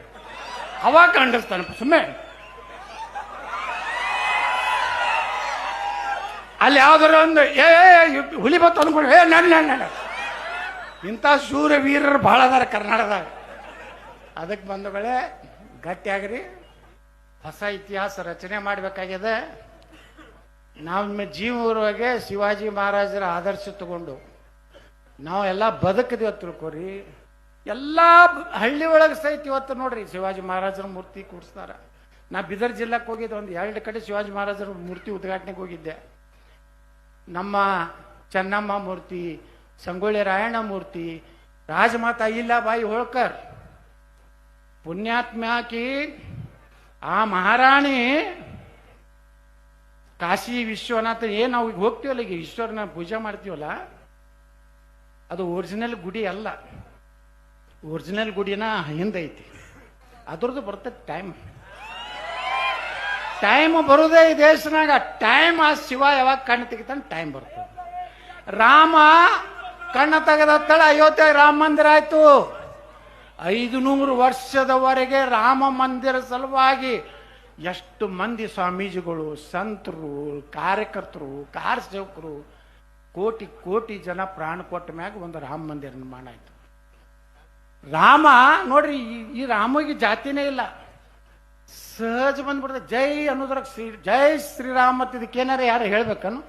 ಅವಾಗ ಕಂಡಿಸ್ತಾನೆ ಸುಮ್ಮನೆ. ಅಲ್ಲಿ ಯಾವ್ದಾರ ಒಂದು ಹುಲಿ ಬತ್ತು ಅಂದ್ಕೊಂಡು ನನ್ನ ಇಂಥ ಶೂರ ವೀರರು ಭಾಳ ಅದಾರ ಕರ್ನಾಟಕದಾಗ. ಅದಕ್ಕೆ ಬಂಧುಗಳೇ ಗಟ್ಟಿಯಾಗ್ರಿ, ಹೊಸ ಇತಿಹಾಸ ರಚನೆ ಮಾಡಬೇಕಾಗಿದೆ. ನಮ್ಮ ಜೀವನವಾಗಿ ಶಿವಾಜಿ ಮಹಾರಾಜರ ಆದರ್ಶ ತಗೊಂಡು ನಾವು ಎಲ್ಲ ಬದುಕಿದೀವಿ ತಿಳ್ಕೊರಿ. ಎಲ್ಲ ಹಳ್ಳಿ ಒಳಗೆ ಸಹಿತ ಇವತ್ತು ನೋಡ್ರಿ ಶಿವಾಜಿ ಮಹಾರಾಜರ ಮೂರ್ತಿ ಕೂಡಿಸ್ತಾರ. ನಾ ಬೀದರ್ ಜಿಲ್ಲೆಗೆ ಹೋಗಿದ್ದೆ, ಒಂದು 2 ಕಡೆ ಶಿವಾಜಿ ಮಹಾರಾಜರ ಮೂರ್ತಿ ಉದ್ಘಾಟನೆಗೆ ಹೋಗಿದ್ದೆ. ನಮ್ಮ ಚೆನ್ನಮ್ಮ ಮೂರ್ತಿ, ಸಂಗೊಳ್ಳಿ ರಾಯಣ್ಣ ಮೂರ್ತಿ, ರಾಜಮಾತಾ ಅಹಿಲ್ಯಾಬಾಯಿ ಹೋಳ್ಕರ್, ಪುಣ್ಯಾತ್ಮ್ಯಾಕಿ ಆ ಮಹಾರಾಣಿ ಕಾಶಿ ವಿಶ್ವನಾಥ, ಏನು ನಾವು ಈಗ ಹೋಗ್ತೀವಲ್ಲ, ಈಗ ಈಶ್ವರನ ಪೂಜೆ ಮಾಡ್ತೀವಲ್ಲ, ಅದು ಒರಿಜಿನಲ್ ಗುಡಿ ಅಲ್ಲ. ಒರಿಜಿನಲ್ ಗುಡಿನ ಹಿಂದೈತಿ, ಅದ್ರದ್ದು ಬರ್ತದೆ ಟೈಮ್ ಬರುದೇ ಈ ದೇಶನಾಗ. ಟೈಮ್ ಆ ಶಿವ ಯಾವಾಗ ಕಣ್ಣು ತೆಗಿತಾನೆ ಟೈಮ್ ಬರ್ತದೆ. ರಾಮ ಕಣ್ಣು ತೆಗೆದ ತಳ ಅಯೋಧ್ಯೆ ರಾಮ ಮಂದಿರ ಆಯ್ತು. 500 ವರ್ಷದವರೆಗೆ ರಾಮ ಮಂದಿರ ಸಲುವಾಗಿ ಎಷ್ಟು ಮಂದಿ ಸ್ವಾಮೀಜಿಗಳು, ಸಂತರು, ಕಾರ್ಯಕರ್ತರು, ಸೇವಕರು, ಕೋಟಿ ಜನ ಪ್ರಾಣ ಕೊಟ್ಟ ಮ್ಯಾಗ ಒಂದು ರಾಮ ಮಂದಿರ ನಿರ್ಮಾಣ ಆಯ್ತು. ರಾಮ ನೋಡ್ರಿ, ಈ ರಾಮಗೆ ಜಾತಿನೇ ಇಲ್ಲ, ಸಹಜ ಬಂದ್ಬಿಡ್ತದೆ. ಜೈ ಅನ್ನೋದ್ರಾಗ ಜೈ ಶ್ರೀರಾಮ ಅಂತ ಇದಕ್ಕೇನಾರ ಯಾರು ಹೇಳ್ಬೇಕನ್ನು,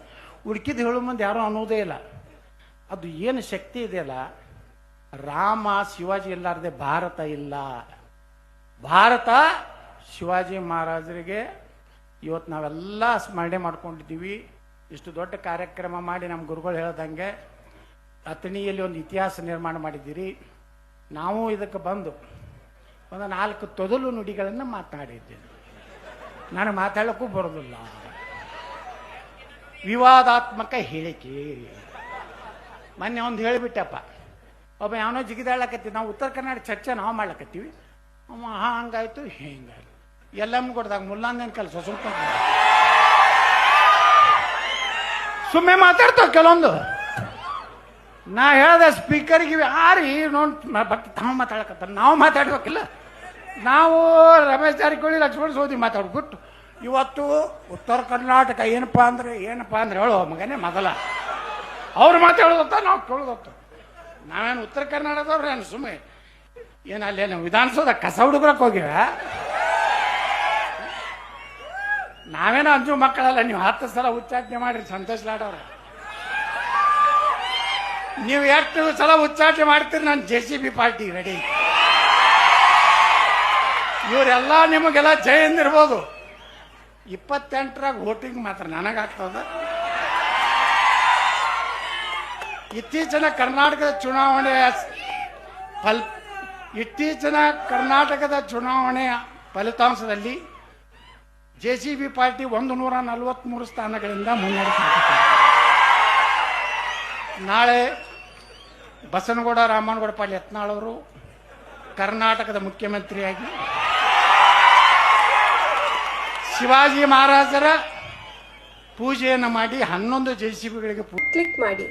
ಹುಡುಕಿದ್ ಹೇಳೋ ಮಂದಿ ಯಾರು ಅನ್ನೋದೇ ಇಲ್ಲ. ಅದು ಏನು ಶಕ್ತಿ ಇದೆಯಲ್ಲ, ರಾಮ ಶಿವಾಜಿ ಇಲ್ಲಾರ್ದೆ ಭಾರತ ಇಲ್ಲ. ಭಾರತ ಶಿವಾಜಿ ಮಹಾರಾಜರಿಗೆ ಇವತ್ತು ನಾವೆಲ್ಲ ಸ್ಮರಣೆ ಮಾಡ್ಕೊಂಡಿದ್ದೀವಿ. ಇಷ್ಟು ದೊಡ್ಡ ಕಾರ್ಯಕ್ರಮ ಮಾಡಿ ನಮ್ಮ ಗುರುಗಳು ಹೇಳ್ದಂಗೆ ಅಥಣಿಯಲ್ಲಿ ಒಂದು ಇತಿಹಾಸ ನಿರ್ಮಾಣ ಮಾಡಿದ್ದೀರಿ. ನಾವು ಇದಕ್ಕೆ ಬಂದು ಒಂದು 4 ತೊದಲು ನುಡಿಗಳನ್ನು ಮಾತನಾಡಿದ್ದೇನೆ. ನನಗೆ ಮಾತಾಡೋಕ್ಕೂ ಬರೋದಿಲ್ಲ. ವಿವಾದಾತ್ಮಕ ಹೇಳಿಕೆ ಮೊನ್ನೆ ಒಂದು ಹೇಳಿಬಿಟ್ಟಪ್ಪ. ಒಬ್ಬ ಯಾವನೋ ಜಿಗಿದಾಳಕತ್ತೀವಿ, ನಾವು ಉತ್ತರ ಕರ್ನಾಟಕ ಚರ್ಚೆ ನಾವು ಮಾಡ್ಲಕತ್ತೀವಿ. ಹಂಗಾಯ್ತು ಹಿಂಗಾಯ್ತು, ಎಲ್ಲಮ್ಮ ಕೊಡ್ದಾಗ ಮುಲ್ಲಾಂದೇನು ಕೆಲಸ ಸುಮ್ಮನೆ ಮಾತಾಡ್ತಾವ ಕೆಲವೊಂದು. ನಾ ಹೇಳ್ದೆ ಸ್ಪೀಕರ್ಗೆ ಆರಿ ನೋಡಿ ತಾವು ಮಾತಾಡಕತ್ತಾರ, ನಾವು ಮಾತಾಡ್ಬೇಕಿಲ್ಲ. ನಾವು ರಮೇಶ್ ಜಾರಕಿಹೊಳಿ, ಲಕ್ಷ್ಮಣ ಸವದಿ ಮಾತಾಡ್ಬಿಟ್ಟು ಇವತ್ತು ಉತ್ತರ ಕರ್ನಾಟಕ ಏನಪ್ಪ ಅಂದ್ರೆ ಹೇಳೋ ಮಗನೇ ಮೊದಲ ಅವ್ರು ಮಾತಾಡೋದತ್ತ ನಾವು ಕೇಳೋದತ್ತ. ನಾವೇನು ಉತ್ತರ ಕರ್ನಾಟಕದವ್ರು ಏನು ಸುಮ್ಮನೆ ಏನು ಅಲ್ಲೇನು ವಿಧಾನಸೌಧ ಕಸ ಹುಡುಗ್ರಕ್ಕೆ ಹೋಗಿವ? ನಾವೇನೋ ಅಂಜು ಮಕ್ಕಳಲ್ಲ. ನೀವು 10 ಸಲ ಉಚ್ಚಾಟನೆ ಮಾಡಿರಿ ಸಂತೋಷ್ ಲಾಡ್ ಅವ್ರ. ನೀವು ಎಷ್ಟು ಸಲ ಉಚ್ಚಾಟನೆ ಮಾಡ್ತೀರಿ, ನಾನು JCB ಪಾರ್ಟಿ ರೆಡಿ. ಇವರೆಲ್ಲ ನಿಮಗೆಲ್ಲ ಜೈ ಎಂದಿರ್ಬೋದು. 28ರಾಗ ವೋಟಿಂಗ್ ಮಾತ್ರ ನನಗಾಗ್ತದ. ಇತ್ತೀಚಿನ ಕರ್ನಾಟಕದ ಚುನಾವಣೆಯ ಫಲಿತಾಂಶದಲ್ಲಿ JCB ಪಾರ್ಟಿ 143 ಸ್ಥಾನಗಳಿಂದ ಮುನ್ನಡೆಸುತ್ತದೆ. ನಾಳೆ ಬಸನಗೌಡ ರಾಮನಗೌಡ ಪಾಟೀಲ್ ಯತ್ನಾಳ್ ಅವರು ಕರ್ನಾಟಕದ ಮುಖ್ಯಮಂತ್ರಿಯಾಗಿ ಶಿವಾಜಿ ಮಹಾರಾಜರ ಪೂಜೆಯನ್ನು ಮಾಡಿ 11 JCBಗಳಿಗೆ ಕ್ಲಿಕ್ ಮಾಡಿ.